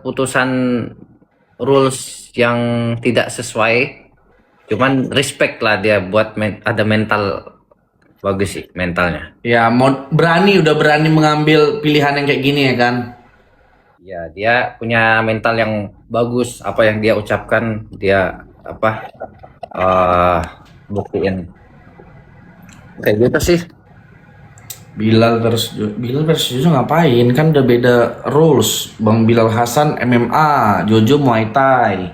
putusan rules yang tidak sesuai. Cuman respect lah dia buat ada mental bagus sih mentalnya. Ya, mau udah berani mengambil pilihan yang kayak gini ya kan? Ya dia punya mental yang bagus. Apa yang dia ucapkan dia eh buktiin. Kayak gitu sih. Bilal versus Jojo ngapain? Kan udah beda rules. Bang Bilal Hasan MMA, Jojo Muay Thai.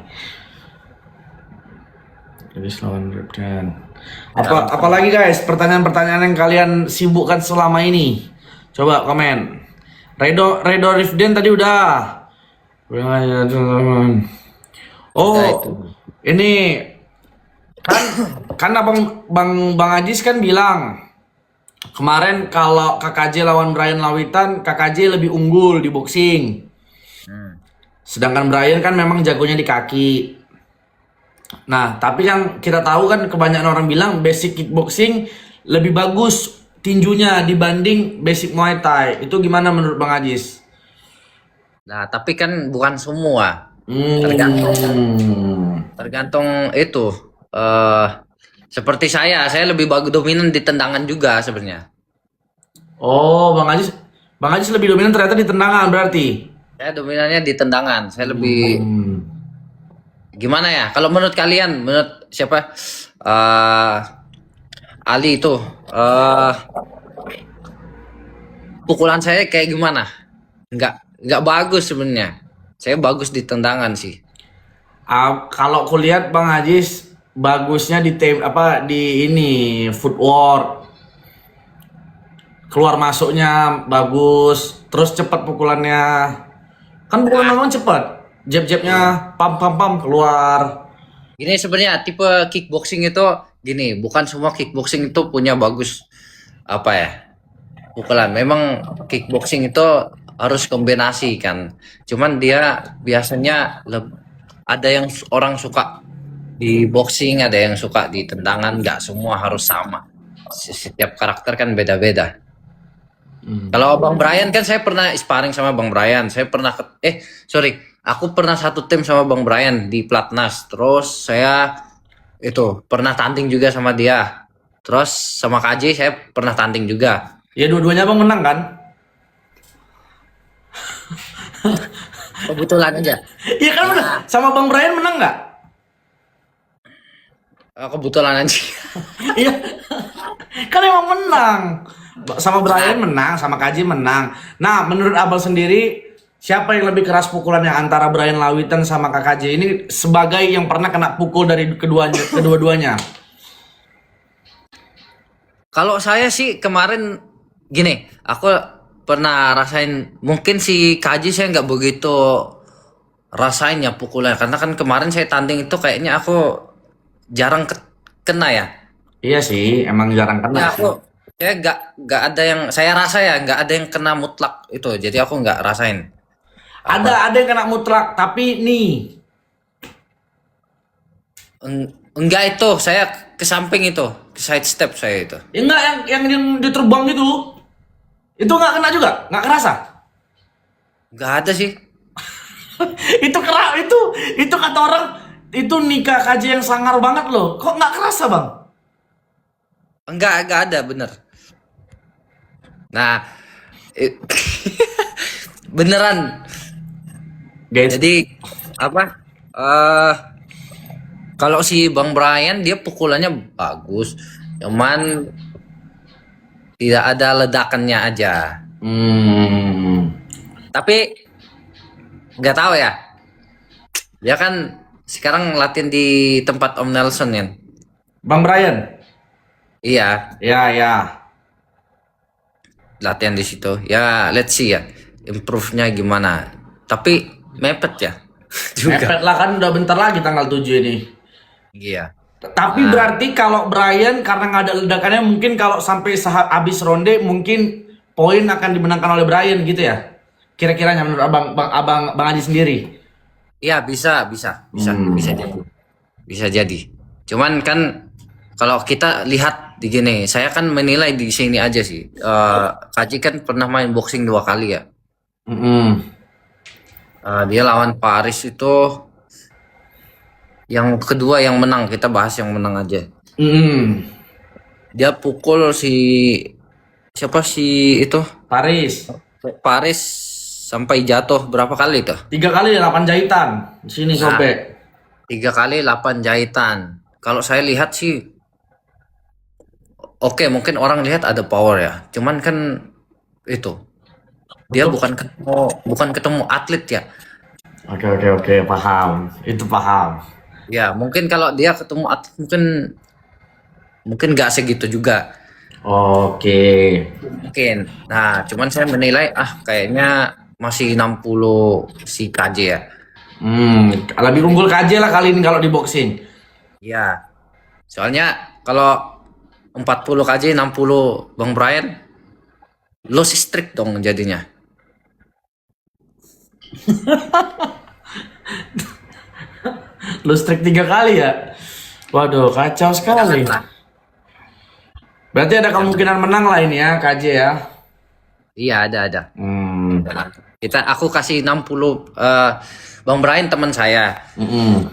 Jadi lawan Reptan. Apalagi guys, pertanyaan-pertanyaan yang kalian sibukkan selama ini? Coba komen. Redo Rifden tadi udah. Oh, Nah, itu. ini kan Bang Ajis kan bilang kemarin kalau KKJ lawan Brian Lawitan, KKJ lebih unggul di boxing. Hmm. Sedangkan Brian kan memang jagonya di kaki. Nah, tapi yang kita tahu kan kebanyakan orang bilang basic kickboxing lebih bagus tinjunya dibanding basic Muay Thai. Itu gimana menurut Bang Ajis? Nah, tapi kan bukan semua. Tergantung Hmm. tergantung itu. eh Seperti saya lebih bagus dominan di tendangan juga sebenarnya. Oh, Bang Ajis lebih dominan ternyata di tendangan berarti. Saya dominannya di tendangan. Saya lebih Hmm. gimana ya? Kalau menurut kalian, menurut siapa? eh Ali itu pukulan saya kayak gimana? Nggak bagus sebenarnya. Saya bagus di tendangan sih. Kalau kulihat Bang Ajis bagusnya di di ini footwork, keluar masuknya bagus, terus cepat pukulannya. Kan pukulan memang cepat. Jab-jabnya pam pam pam keluar. Gini sebenarnya tipe kickboxing itu gini, bukan semua kickboxing itu punya bagus apa ya pukulan. Memang kickboxing itu harus kombinasi kan. Cuman dia biasanya ada yang orang suka di boxing, ada yang suka di tendangan. Nggak semua harus sama. Setiap karakter kan beda-beda. Kalau Bang Brian kan saya pernah sparring sama Bang Brian. Saya pernah sorry, aku pernah satu tim sama Bang Brian di Platnas. Terus saya itu pernah tanding juga sama dia. Terus sama KJ saya pernah tanding juga. Ya dua-duanya Bang menang kan? Kebetulan aja. Iya kan menang. Sama Bang Brian menang nggak? Kebetulan aja. Iya. Kan emang menang. Sama Brian menang, sama Kaji menang. Nah, menurut Abel sendiri, siapa yang lebih keras pukulannya antara Brian Lawitan sama KKJ ini sebagai yang pernah kena pukul dari kedua-duanya? Kalau saya sih kemarin gini, aku pernah rasain mungkin si KJ saya nggak begitu rasain ya pukulnya karena kan kemarin saya tanding itu kayaknya aku jarang kena ya. Iya sih, emang jarang kena Ya sih. aku saya nggak ada yang saya rasa ya nggak ada yang kena mutlak itu jadi aku nggak rasain apa Ada yang kena mutlak, tapi nih, enggak itu saya ke samping itu ke side step saya itu ya enggak yang diterbang gitu. Itu nggak kena juga, nggak kerasa. nggak ada sih. Itu keras itu kata orang itu nikah KJ yang sangar banget loh. Kok nggak kerasa, Bang? Enggak ada bener. Nah i- beneran Guys, jadi apa kalau si Bang Brian dia pukulannya bagus cuman tidak ada ledakannya aja hmm, tapi nggak tahu ya. Dia kan sekarang latihan di tempat Om Nelson ya. Bang Brian. Iya, Ya, ya. latihan di situ. Ya, let's see ya. Improve-nya gimana. Tapi mepet ya. Mepet Juga. lah kan udah bentar lagi tanggal 7 ini. Iya. Tapi Nah, berarti kalau Brian karena nggak ada ledakannya mungkin kalau sampai habis ronde mungkin poin akan dimenangkan oleh Brian gitu ya. Kira-kiranya menurut Bang Aji sendiri. iya bisa jadi. Bisa jadi. Cuman kan kalau kita lihat di gini, saya kan menilai di sini aja sih. Kaji kan pernah main boxing 2 kali ya. Mm-mm. Dia lawan Paris itu yang kedua yang menang. Kita bahas yang menang aja. Hmm, Dia pukul siapa sih itu? Paris. Paris sampai jatuh berapa kali tuh? 3 kali 8 jahitan. Sini Nah, sobek. 3 kali 8 jahitan. Kalau saya lihat sih, oke mungkin orang lihat ada power ya. Cuman kan itu dia Untuk bukan ketemu atlet ya. Oke oke oke, paham. Itu paham. Ya mungkin kalau dia ketemu atlet mungkin nggak segitu juga. Oke. Mungkin. Nah, cuman saya menilai kayaknya masih 60 si KJ ya. Lebih unggul KJ lah kali ini kalau di boxing. Ya. Soalnya kalau 40 KJ 60 Bang Brian loss streak dong jadinya. Lu strike 3 kali ya? Waduh, kacau sekali. Berarti ada kemungkinan menang lah ini ya, KJ ya. Iya, ada. Hmm. Aku kasih 60 Bang Brian teman saya. Mm-mm.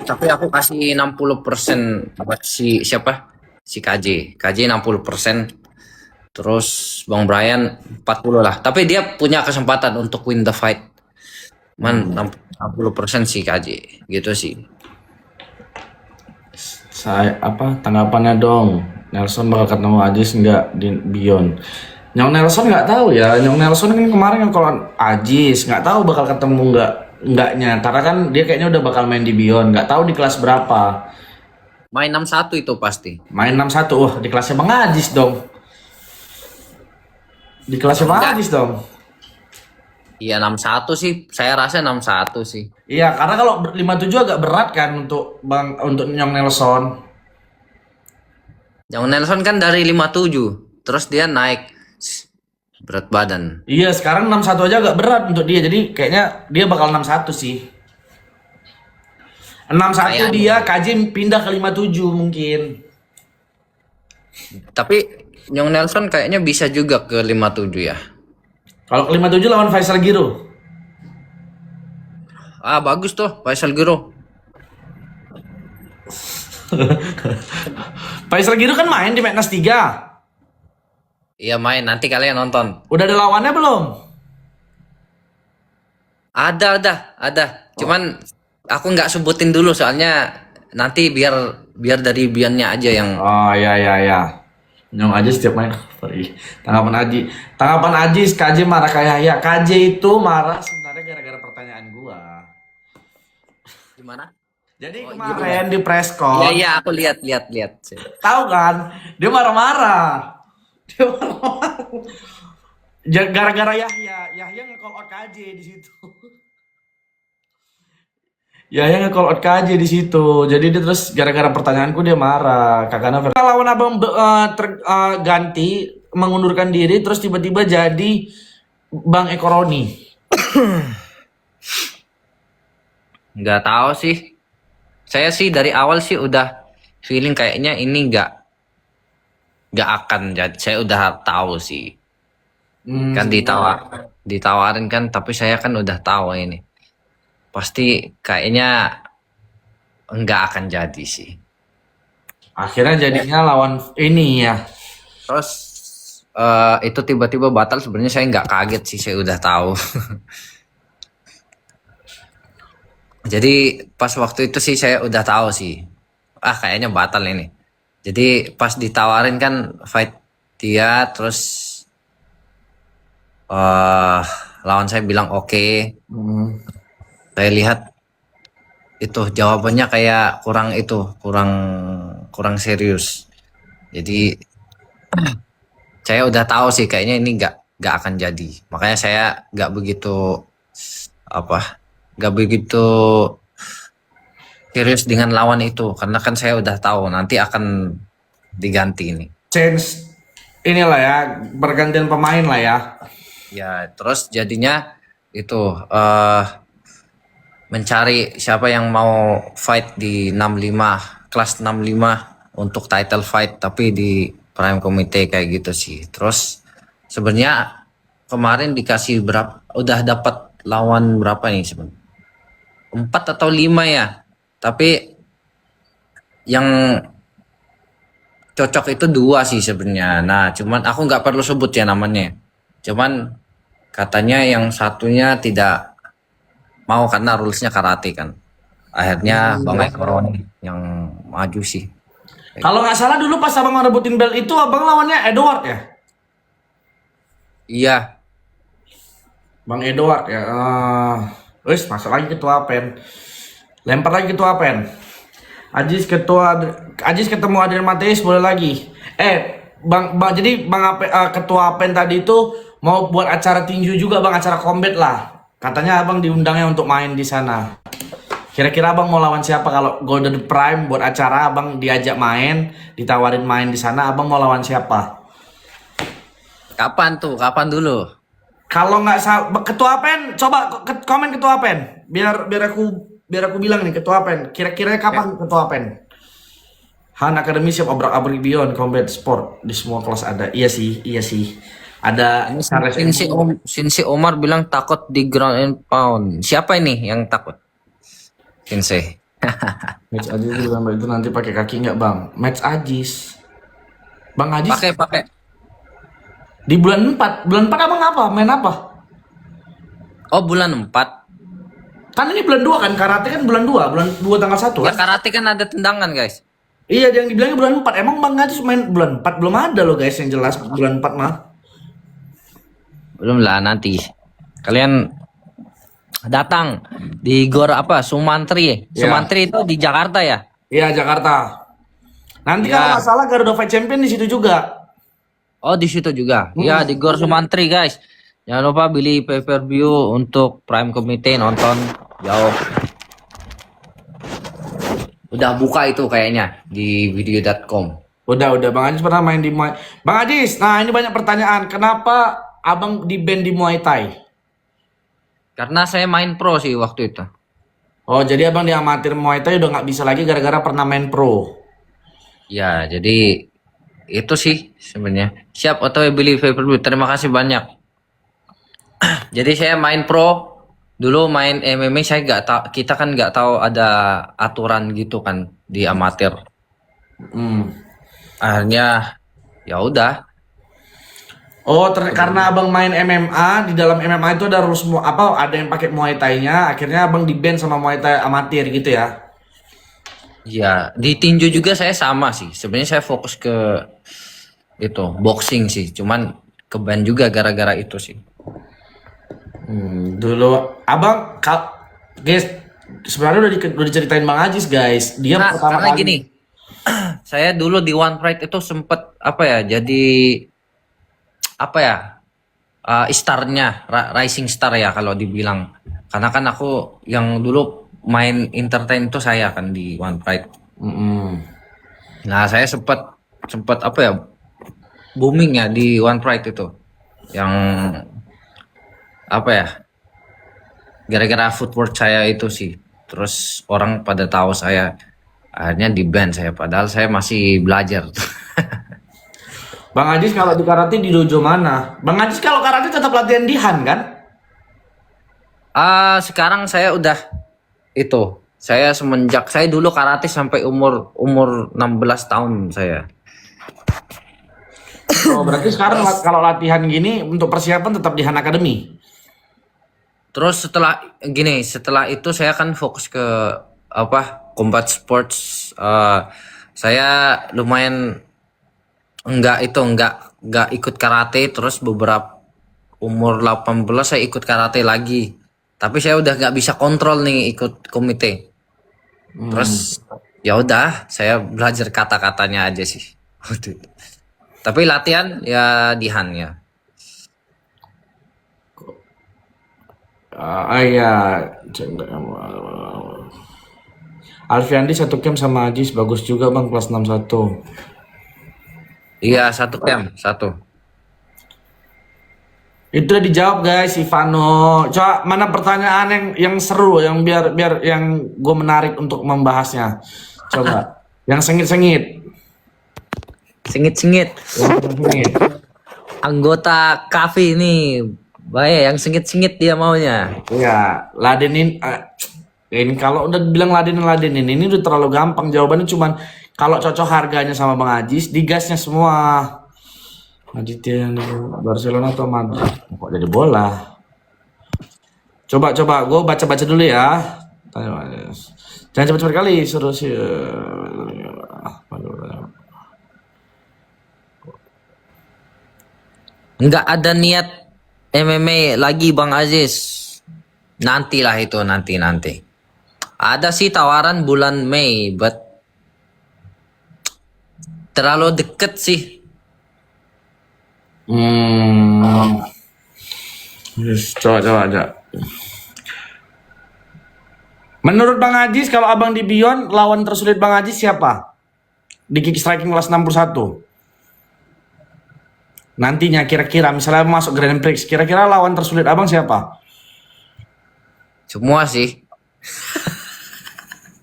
Tapi aku kasih 60% buat si siapa? Si KJ. KJ 60%. Terus Bang Brian 40 lah. Tapi dia punya kesempatan untuk win the fight. 60% si KJ. Gitu sih. Tanggapannya dong? Nelson bakal ketemu Ajis nggak di Beyond? Nyong Nelson nggak tahu ya. Nyong Nelson kan kemarin kalau Ajis nggak tahu bakal ketemu enggaknya. Karena kan dia kayaknya udah bakal main di Beyond. Nggak tahu di kelas berapa. Main 61 itu pasti. Main 61. Wah, di kelasnya Bang Ajis dong. Di kelasnya Bang Ajis dong. Iya 61 sih. Saya rasa 61 sih. Iya, karena kalau 57 agak berat kan untuk Nyong Nelson. Yang Nelson kan dari 57. Terus dia naik berat badan. Iya, sekarang 61 aja agak berat untuk dia. Jadi kayaknya dia bakal 61 sih. 61 dia KJ pindah ke 57 mungkin. Tapi Nyong Nelson kayaknya bisa juga ke 57 ya. Kalau ke 57 lawan Faisal Giro. Bagus tuh Faisal Giro. Faisal Giro kan main di Mednas 3. Iya main, nanti kalian nonton. Udah ada lawannya belum? Ada. Cuman aku nggak sebutin dulu soalnya nanti biar dari Biannya aja yang. Oh ya. Nyong aja setiap main. Sorry. Tanggapan Aji KJ marah kayak ya. KJ itu marah sebenarnya gara-gara pertanyaan gua. Gimana? Jadi kemarin di press con. Iya, aku lihat. Tahu kan? Dia marah-marah. Gara-gara Yahya nge-call out KJ di situ. Yahya nge-call out KJ di situ. Jadi dia terus gara-gara pertanyaanku dia marah. Kakaknya lawan abang ganti mengundurkan diri terus tiba-tiba jadi Bang Ekoroni. Nggak tahu sih. Saya sih dari awal sih udah feeling kayaknya ini nggak akan jadi. Saya udah tahu sih. Kan ditawarin kan, tapi saya kan udah tahu ini. Pasti kayaknya nggak akan jadi sih. Akhirnya jadinya lawan ini ya. Terus itu tiba-tiba batal, sebenarnya saya nggak kaget sih, saya udah tahu. Jadi pas waktu itu sih saya udah tahu sih. Kayaknya batal ini. Jadi pas ditawarin kan fight dia, terus lawan saya bilang oke. Saya lihat itu jawabannya kayak kurang serius. Jadi saya udah tahu sih kayaknya ini nggak akan jadi. Makanya saya nggak begitu serius dengan lawan itu, karena kan saya udah tahu nanti akan diganti ini. Change inilah ya, pergantian pemain lah ya. Ya, terus jadinya itu mencari siapa yang mau fight di 65, kelas 65 untuk title fight, tapi di Prime Committee kayak gitu sih. Terus sebenarnya kemarin dikasih berapa? Udah dapat lawan berapa nih sebenarnya? 4 atau 5 ya. Tapi yang cocok itu 2 sih sebenarnya. Nah, cuman aku nggak perlu sebut ya namanya. Cuman katanya yang satunya tidak mau karena rulesnya karate kan. Akhirnya Bang Ekro nih yang maju sih. Kalau nggak salah dulu pas abang ngerebutin belt itu abang lawannya Edward ya? Iya, Bang Edward ya. Wis masuk lagi ketua pen. Lempar lagi ketua pen. Ajis ketemu Adrian Mateus boleh lagi. Jadi ketua pen tadi itu mau buat acara tinju juga bang, acara combat lah. Katanya abang diundangnya untuk main di sana. Kira-kira abang mau lawan siapa kalau Golden Prime buat acara abang diajak main, ditawarin main di sana, abang mau lawan siapa? kapan tuh? Kapan dulu? Kalau nggak salah, ketua pen, coba komen ketua pen, biar aku bilang nih ketua pen. Kira-kira kapan ketua pen? Han Academy siap obrak-abrik beyond combat sport di semua kelas ada. Iya sih. Ada Charles Sinsi Omar bilang takut di ground and pound. Siapa ini yang takut? Sinsi. Match Ajis bilang itu nanti pakai kaki nggak bang? Match Ajis, Bang Ajis Pakai. di bulan 4 abang apa? Main apa? Oh, bulan 4. Kan ini bulan 2 kan, karate kan bulan 2 tanggal 1 Ya kan? karate kan ada tendangan, guys. Iya, yang dibilangnya bulan 4. Emang Bang Ajis main bulan 4? Belum ada loh guys yang jelas bulan 4 mah. Belum lah, nanti. Kalian datang di Gor apa? Sumantri. Ya. Sumantri itu di Jakarta ya? Iya, Jakarta. Nanti Ya. kalau nggak salah Garuda Fight Champion di situ juga. Oh, di situ juga. Ya, di Gor Sumantri, guys. Jangan lupa beli pay-per-view untuk Prime Committee nonton jauh. Udah buka itu kayaknya di video.com. Udah Bang Ajis pernah main di Muay. Bang Ajis, nah ini banyak pertanyaan. Kenapa abang di band di Muay Thai? Karena saya main pro sih waktu itu. Oh, jadi abang di amatir Muay Thai udah nggak bisa lagi gara-gara pernah main pro. Ya, jadi itu sih sebenarnya. Siap atau beli pay-per-view. Terima kasih banyak. Jadi saya main pro, dulu main MMA saya nggak tahu, kita kan nggak tahu ada aturan gitu kan di amatir. Akhirnya ya udah. Oh, karena abang main MMA, di dalam MMA itu ada rules ada yang pakai Muay Thai-nya, akhirnya abang di ban sama Muay Thai amatir gitu ya. Ya, di tinju juga saya sama sih. Sebenarnya saya fokus ke itu boxing sih, cuman ke ban juga gara-gara itu sih. Dulu abang guys, sebenarnya udah diceritain Bang Ajis guys. Dia Nah, pertama karena kali gini, saya dulu di One Pride itu sempet apa ya, jadi apa ya, istarnya, rising star ya kalau dibilang. Karena kan aku yang dulu main entertain itu saya kan di One Pride. Nah, saya sempet apa ya, booming ya di One Pride itu. Yang apa ya, gara-gara footwork saya itu sih. Terus orang pada tahu saya, akhirnya di ban saya. Padahal saya masih belajar. Bang Ajis kalau di karate di dojo mana? Bang Ajis kalau karate tetap latihan di Han kan? Sekarang saya udah itu. Saya semenjak saya dulu karate sampai umur 16 tahun saya. Oh, berarti sekarang kalau latihan gini untuk persiapan tetap di Han Academy. Terus setelah itu saya kan fokus ke apa, combat sports. Saya lumayan enggak ikut karate. Terus beberapa umur 18 saya ikut karate lagi. Tapi saya udah nggak bisa kontrol nih ikut komite. Terus ya udah saya belajar kata-katanya aja sih. Tapi latihan ya di Han ya. Iya, Alfiandi satu camp sama Ajis bagus juga bang, kelas 61. Iya, satu camp, satu. Itu udah dijawab guys, Ivano. Coba mana pertanyaan yang seru, yang biar yang gue menarik untuk membahasnya. Coba, yang sengit-sengit. Sengit-sengit. Yang sengit. Anggota kafe ini, baik yang sengit-sengit dia maunya. Iya, ladenin. Ini kalau udah bilang ladenin ini udah terlalu gampang jawabannya, cuman kalau cocok harganya sama Bang Ajis, digasnya semua. Aditya Barcelona atau Madrid? Kok jadi bola? Coba gue baca dulu ya. Jangan cepat-cepat kali, suruh sih. Nggak ada niat MMA lagi Bang Aziz. Nantilah itu nanti. Ada sih tawaran bulan Mei, but terlalu deket sih. Coba. Menurut Bang Ajis, kalau abang di Beyond, lawan tersulit Bang Ajis siapa? Di kick striking kelas 61. Nantinya kira-kira misalnya masuk Grand Prix, kira-kira lawan tersulit abang siapa? Semua sih,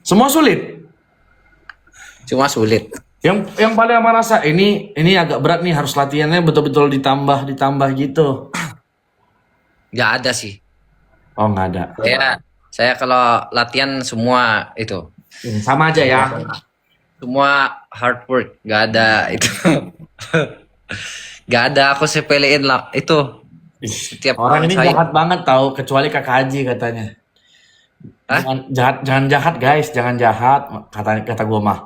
Semua sulit. cuma sulit. Yang paling abang rasa ini agak berat nih, harus latihannya betul-betul ditambah gitu. Nggak ada sih. Oh, nggak ada. Saya kalau latihan semua itu, Sama aja ya. semua hard work, nggak ada itu. Nggak ada aku sepelein lah itu. Setiap Orang ini saya- jahat banget tahu, kecuali Kakak Haji katanya. Hah? Jangan jahat guys, jangan jahat kata gua mah.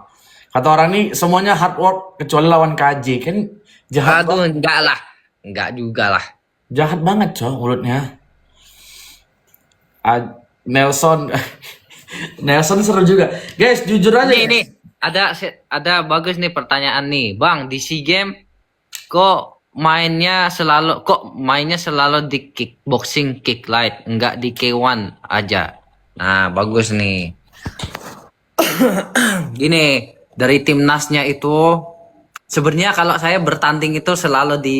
Kata orang ini semuanya hard work kecuali lawan KJ kan jahat Aduh, enggak lah. Enggak juga lah. jahat banget coy mulutnya. Nelson Nelson seru juga. Guys, jujur aja. Ini ada bagus nih pertanyaan nih. Bang, di SEA Games kok mainnya selalu di kickboxing kick light, enggak di K1 aja. Nah, bagus nih. Gini, dari timnasnya itu sebenarnya kalau saya bertanding itu selalu di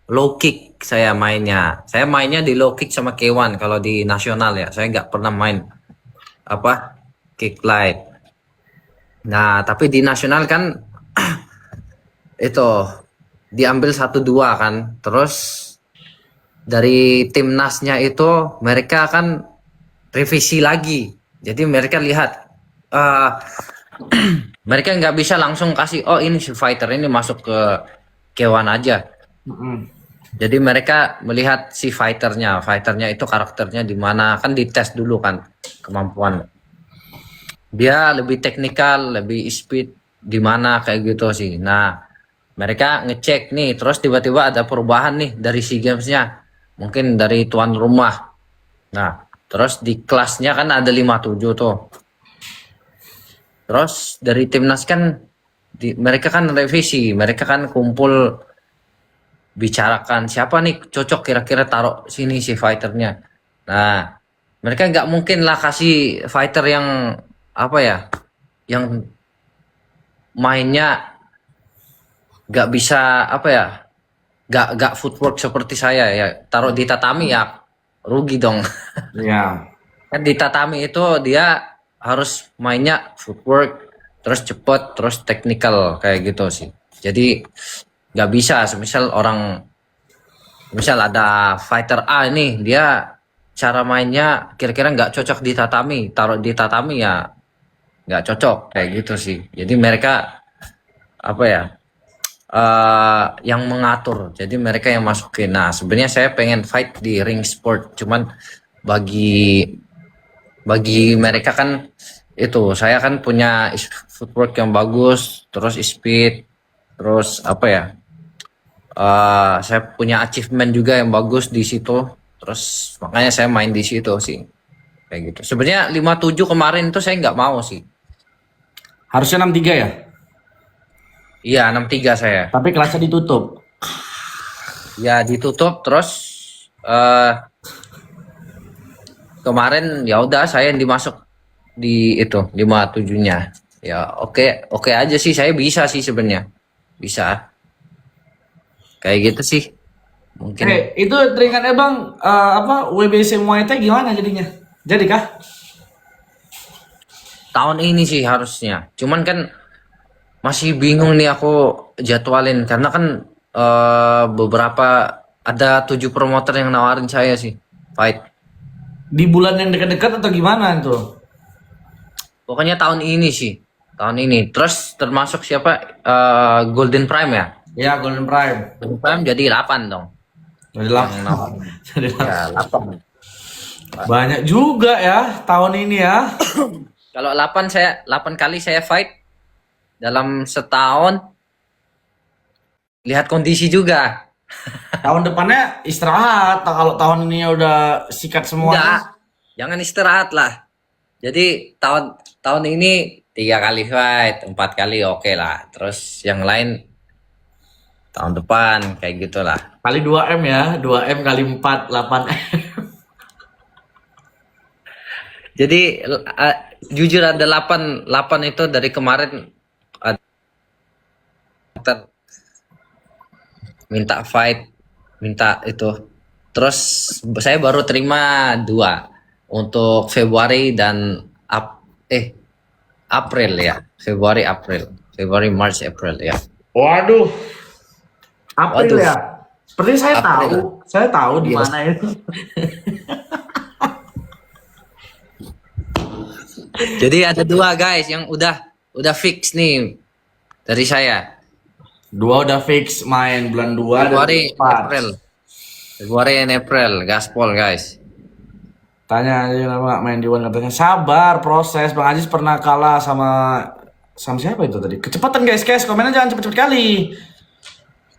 low kick saya mainnya. Saya mainnya di low kick sama K1 kalau di nasional ya. Saya nggak pernah main kick light. Nah, tapi di nasional kan itu diambil 1-2 kan. Terus dari timnasnya itu mereka kan revisi lagi. Jadi mereka lihat mereka nggak bisa langsung kasih ini si fighter ini masuk ke K1 aja. Jadi mereka melihat si fighternya itu karakternya di mana, kan dites dulu kan kemampuan. Dia lebih teknikal, lebih speed di mana kayak gitu sih. Nah, mereka ngecek nih, terus tiba-tiba ada perubahan nih dari SEA Games-nya. Mungkin dari tuan rumah. Nah, terus di kelasnya kan ada 57 tuh. Terus dari timnas kan mereka kan revisi, mereka kan kumpul bicarakan siapa nih cocok kira-kira taruh sini si fighternya. Nah, mereka nggak mungkin lah kasih fighter yang yang mainnya nggak bisa nggak footwork seperti saya ya, taruh di tatami ya rugi dong. Iya. Kan di tatami itu dia harus mainnya footwork, terus cepet, terus technical kayak gitu sih. Jadi nggak bisa, misal ada fighter A ini, dia cara mainnya kira-kira nggak cocok di tatami, taruh di tatami ya nggak cocok kayak gitu sih. Jadi mereka yang mengatur, jadi mereka yang masukin. Nah, sebenarnya saya pengen fight di ring sport, cuman bagi mereka kan itu, saya kan punya footwork yang bagus, terus speed, terus saya punya achievement juga yang bagus di situ, terus makanya saya main di situ sih kayak gitu. Sebenarnya 57 kemarin itu saya nggak mau sih. Harusnya 63 ya? Iya, 63 saya. Tapi kelasnya ditutup. Ya ditutup, terus kemarin ya udah saya yang dimasuk di itu 57-nya. Ya oke aja sih, saya bisa sih sebenarnya. Bisa. Kayak gitu sih. Mungkin Itu teringatnya Bang, WBC Muay Thai gimana jadinya? Jadi kah? tahun ini sih harusnya. Cuman kan masih bingung nih aku jadwalin karena kan beberapa ada 7 promotor yang nawarin saya sih fight. Di bulan yang dekat-dekat atau gimana itu? Pokoknya tahun ini sih, tahun ini. Terus termasuk siapa? Golden Prime ya. Ya, Golden Prime. Golden Prime jadi 8 dong. Jadi Yang 8. nawarin. Jadi Ya 8. banyak juga ya tahun ini ya. Kalau 8 kali saya fight dalam setahun. Lihat kondisi juga. Tahun depannya istirahat. Kalau tahun ini udah sikat Enggak, semuanya. jangan istirahat lah. Jadi tahun ini 3 kali fight, 4 kali oke lah. Terus yang lain tahun depan kayak gitulah. Kali 2M ya. 2M kali 4, 8M. Jadi jujur ada 8 itu dari kemarin ada minta fight, minta itu. Terus saya baru terima 2 untuk Februari dan April ya. Februari, March, April ya. Waduh. April Waduh. ya. Seperti saya April. tahu. Saya tahu di Iya. mana itu. Jadi ada 2 guys yang udah fix nih dari saya. 2 udah fix main bulan 2 Februari, dan 4. April. Februari and April, gaspol guys. Tanya aja kenapa nggak main di one, katanya sabar proses. Bang Ajis pernah kalah sama siapa itu tadi? Kecepatan guys, komennya jangan cepet-cepet kali.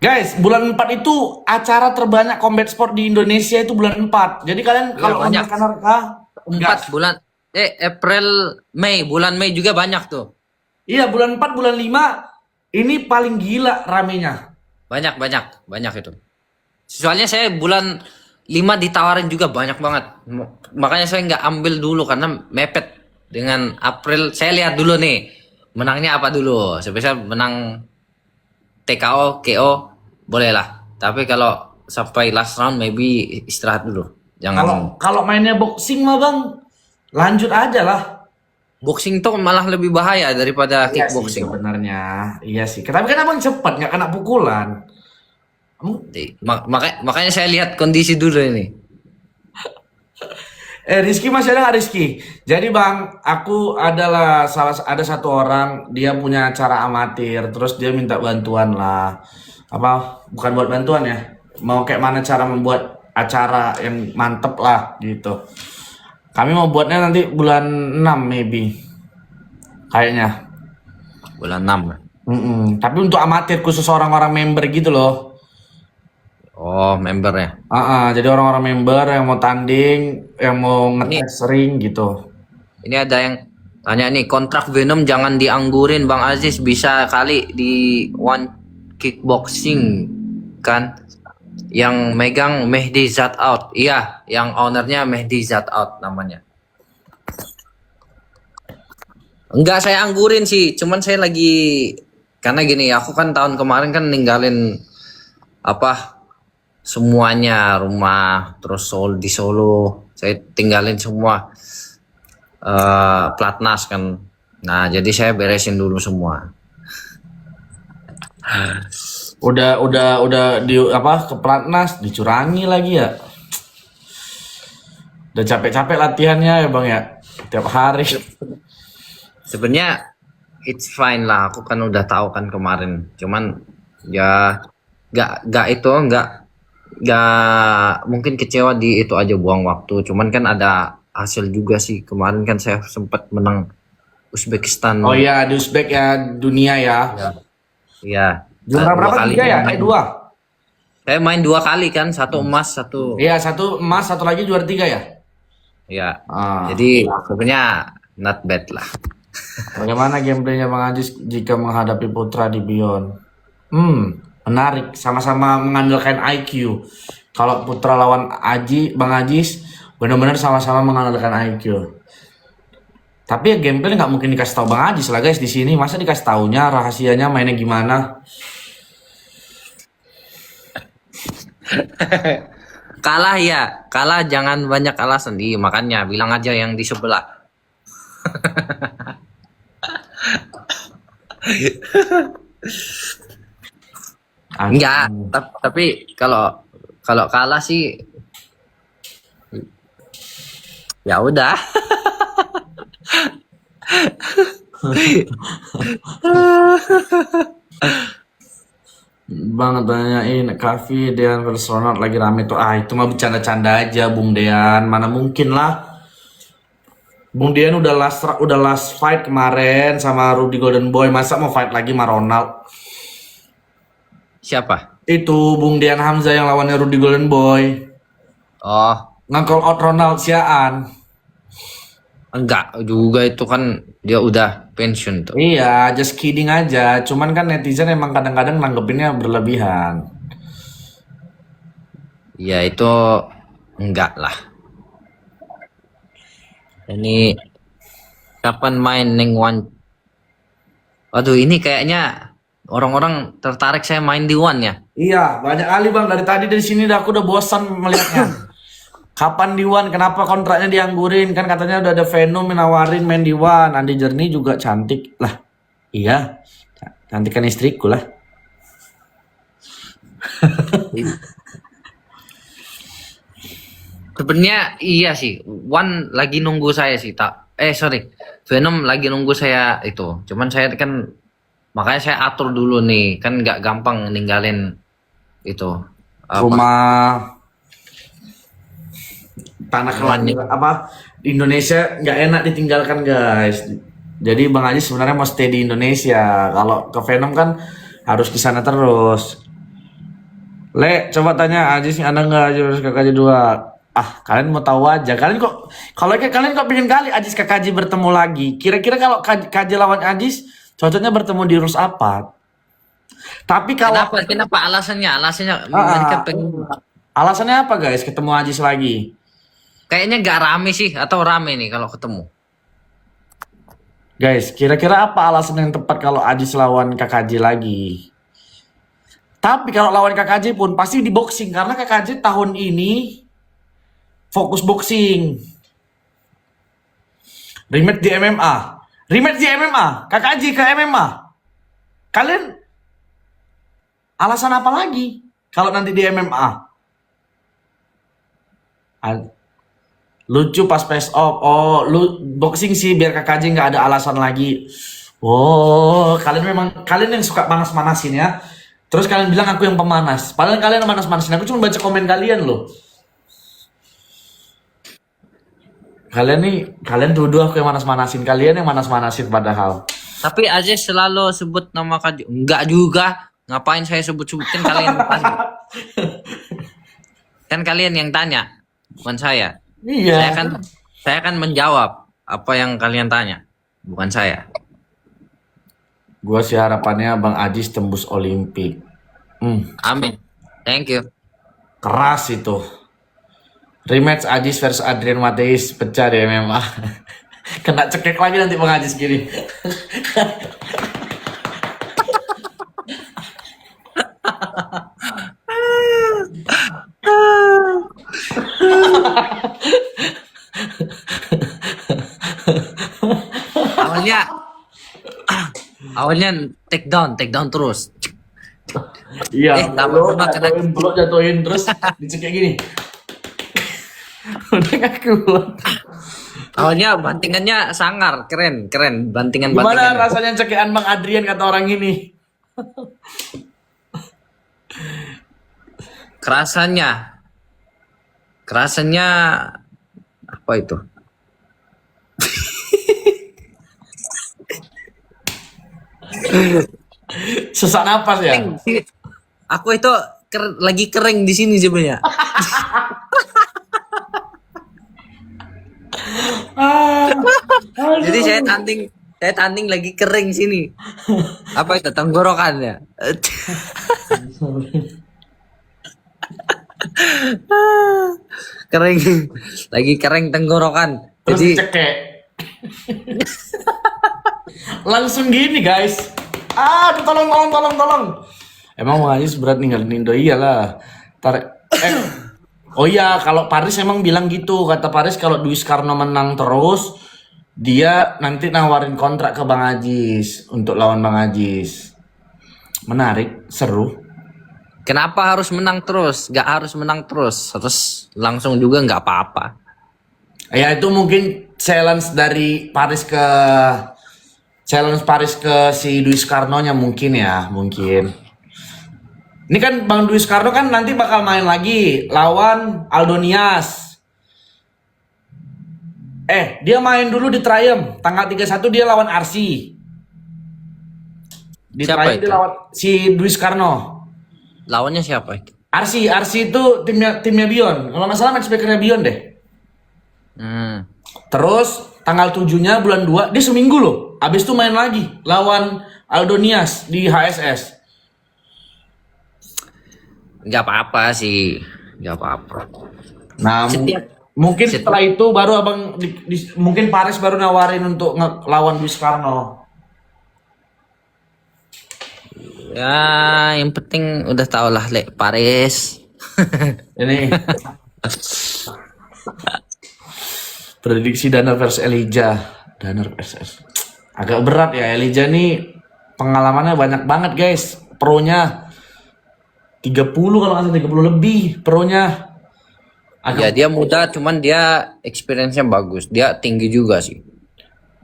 Guys, bulan 4 itu acara terbanyak combat sport di Indonesia itu bulan 4. Jadi kalian Iya, kalau banyak. menonton RK 4 bulan April, Mei, bulan Mei juga banyak tuh. iya bulan 4, bulan 5 ini paling gila ramenya. Banyak itu. Soalnya saya bulan 5 ditawarin juga banyak banget. Makanya saya nggak ambil dulu karena mepet dengan April. Saya lihat dulu nih menangnya apa dulu. Sebesar menang TKO, KO boleh lah. Tapi kalau sampai last round maybe istirahat dulu. Jangan. Kalau mainnya boxing mah Bang, lanjut aja lah. Boxing tuh malah lebih bahaya daripada Iya sih kickboxing. sebenarnya. Iya sih. Tapi kan abang cepat nggak kena pukulan. Makanya saya lihat kondisi dulu ini. Rizky masih ada nggak Rizky? Jadi Bang, aku adalah ada satu orang dia punya acara amatir, terus dia minta bantuan lah. Apa? Bukan buat bantuan ya? Mau kayak mana cara membuat acara yang mantep lah gitu. Kami mau buatnya nanti bulan 6 maybe. Kayaknya. Bulan 6. Tapi untuk amatir khusus orang-orang member gitu loh. Oh, member ya. Jadi orang-orang member yang mau tanding, yang mau ngetes ring gitu. Ini ada yang tanya nih, kontrak Venom jangan dianggurin Bang Aziz, bisa kali di one kickboxing kan? Yang megang Mehdi Zat Out. Iya, yang ownernya Mehdi Zat Out namanya. Enggak saya anggurin sih, cuman saya lagi karena gini, aku kan tahun kemarin kan ninggalin apa semuanya, rumah, terus di Solo saya tinggalin semua, platnas kan. Nah jadi saya beresin dulu semua. Udah di apa ke platnas dicurangi lagi ya. Udah capek-capek latihannya ya Bang ya, tiap hari. Sebenarnya it's fine lah, aku kan udah tahu kan kemarin, cuman ya nggak mungkin kecewa di itu aja, buang waktu. Cuman kan ada hasil juga sih, kemarin kan saya sempat menang Uzbekistan. Oh iya di Uzbek ya, dunia ya. Iya. Juara berapa? 3 ya? 2. Saya main 2 kali kan, 1 emas, 1. Iya 1 emas, 1 lagi juara 3 ya. Iya. Ah. Jadi sebenarnya not bad lah. Bagaimana gameplaynya Bang Ajis jika menghadapi Putra di Beyond? Menarik, sama-sama mengandalkan IQ. Kalau Putra lawan Bang Ajis benar-benar sama-sama mengandalkan IQ. Tapi ya gameplay nggak mungkin dikasih tahu Bang Ajis lah guys di sini. Masa dikasih taunya rahasianya mainnya gimana? Kalah ya, kalah jangan banyak alasan. Iya, makanya bilang aja yang di sebelah. Enggak, tapi kalau kalau kalah sih ya udah. Bang tanyain Kavi Dean versus Ronald lagi rame tuh. Ah itu mah bercanda-canda aja Bung Dean. Mana mungkin lah. Bung Dean udah last fight kemarin sama Rudy Golden Boy. Masa mau fight lagi sama Ronald? Siapa? Itu Bung Dean Hamzah yang lawannya Rudy Golden Boy. Oh, Nge-call out Ronald siaan. enggak juga itu kan dia udah pensiun tuh. Iya, just kidding aja. Cuman kan netizen emang kadang-kadang nanggepinnya berlebihan. Ya itu enggak lah. Ini kapan main Neng One? Waduh, ini kayaknya orang-orang tertarik saya main di One ya. Iya, banyak kali bang. Dari tadi dari sini aku udah bosan melihatnya. Kapan di One? Kenapa kontraknya dianggurin? Kan katanya udah ada Venom yang nawarin main di One. Andi Jernih juga cantik lah. Iya, cantikan istriku lah. Sebenarnya iya sih. One lagi nunggu saya sih tak. Sorry, Venom lagi nunggu saya itu. Cuman saya kan makanya saya atur dulu nih. Kan nggak gampang ninggalin itu. Apa? Rumah tanah kelahiran apa Indonesia nggak enak ditinggalkan guys. Jadi Bang Aji sebenarnya mau stay di Indonesia. Kalau ke Venom kan harus di sana terus. Le, coba tanya Aji sih ada nggak Aji KKJ 2? Ah, kalian mau tahu aja. Kalian kok kalau kayak kalian kok pengen kali Ajis KKJ bertemu lagi. Kira-kira kalau KJ lawan Ajis cocoknya bertemu di rules apa? Tapi kalau Kenapa alasannya? Alasannya ah, mereka pengen. alasannya apa guys ketemu Ajis lagi? Kayaknya nggak rame sih atau rame nih kalau ketemu. Guys, kira-kira apa alasan yang tepat kalau Ajis lawan KKJ lagi? Tapi kalau lawan KKJ pun pasti di boxing karena KKJ tahun ini fokus boxing. Rematch di MMA. Rematch di MMA. KKJ ke MMA. Kalian alasan apa lagi kalau nanti di MMA? Lucu pas face off. Oh, lu boxing sih biar KKJ nggak ada alasan lagi. Oh, kalian yang suka panas-manasin ya. Terus kalian bilang aku yang pemanas. Padahal kalian yang panas-manasin. Aku cuma baca komen kalian loh. Kalian tuduh aku yang manas-manasin. Kalian yang manas-manasin padahal. Tapi Aziz selalu sebut nama Kak. Enggak juga. Ngapain saya sebut-sebutin kalian? Kan kalian yang tanya, bukan saya. Iya. Saya kan menjawab apa yang kalian tanya, bukan saya. Gua sih harapannya Bang Ajis tembus Olimpik. Amin. Thank you. Keras itu. Rematch Ajis versus Adrian Mateis pecah di MMA. Kena cekek lagi nanti Bang Ajis gini. Awalnya awalnya take down terus. Iya, lama-lama kena jatuhin terus dicekek gini. Udah gak kuat. Awalnya bantingannya sangar, keren bantingan. Gimana rasanya cekean Bang Adrian kata orang ini? Kerasanya apa itu? Sesak napas ya? Aku itu lagi kering di sini sebenarnya. Jadi saya tanding lagi kering sini. Apa itu tenggorokannya? Kering, lagi kering tenggorokan. Terus Jadi cekek. Langsung gini guys. Aduh tolong. Emang Bang Ajis berat ninggalin Indo iyalah. Oh iya, kalau Paris emang bilang gitu. Kata Paris kalau Dwi Karno menang terus, dia nanti nawarin kontrak ke Bang Ajis untuk lawan Bang Ajis. Menarik, seru. Kenapa harus menang terus? Gak harus menang terus. Terus langsung juga nggak apa-apa. Ya itu mungkin challenge Paris ke si Dwi Skarnonya mungkin ya, mungkin. Ini kan Bang Dwi Skarno kan nanti bakal main lagi lawan Aldonias. Dia main dulu di Triumph tanggal 31 dia lawan RC. Di Siapa Triumph itu? dia lawan si Dwi Skarno. Lawannya siapa itu? RC itu timnya Bion. Kalau nggak salah matchmakernya Bion deh. Hmm. Terus tanggal 7-nya bulan 2 dia seminggu loh. Abis itu main lagi lawan Aldonias di HSS. Nggak apa-apa sih. Nggak apa-apa. Nah, mungkin setelah itu baru abang mungkin Paris baru nawarin untuk lawan Dwi Skarno. Ya, yang penting udah tau lah, Paris. Ini prediksi Danar versus Elijah. Danar versus agak berat ya. Elijah nih pengalamannya banyak banget guys. Pronya 30 kalau nggak salah 30 lebih pronya. Ya dia muda, cuman dia experience-nya bagus. Dia tinggi juga sih.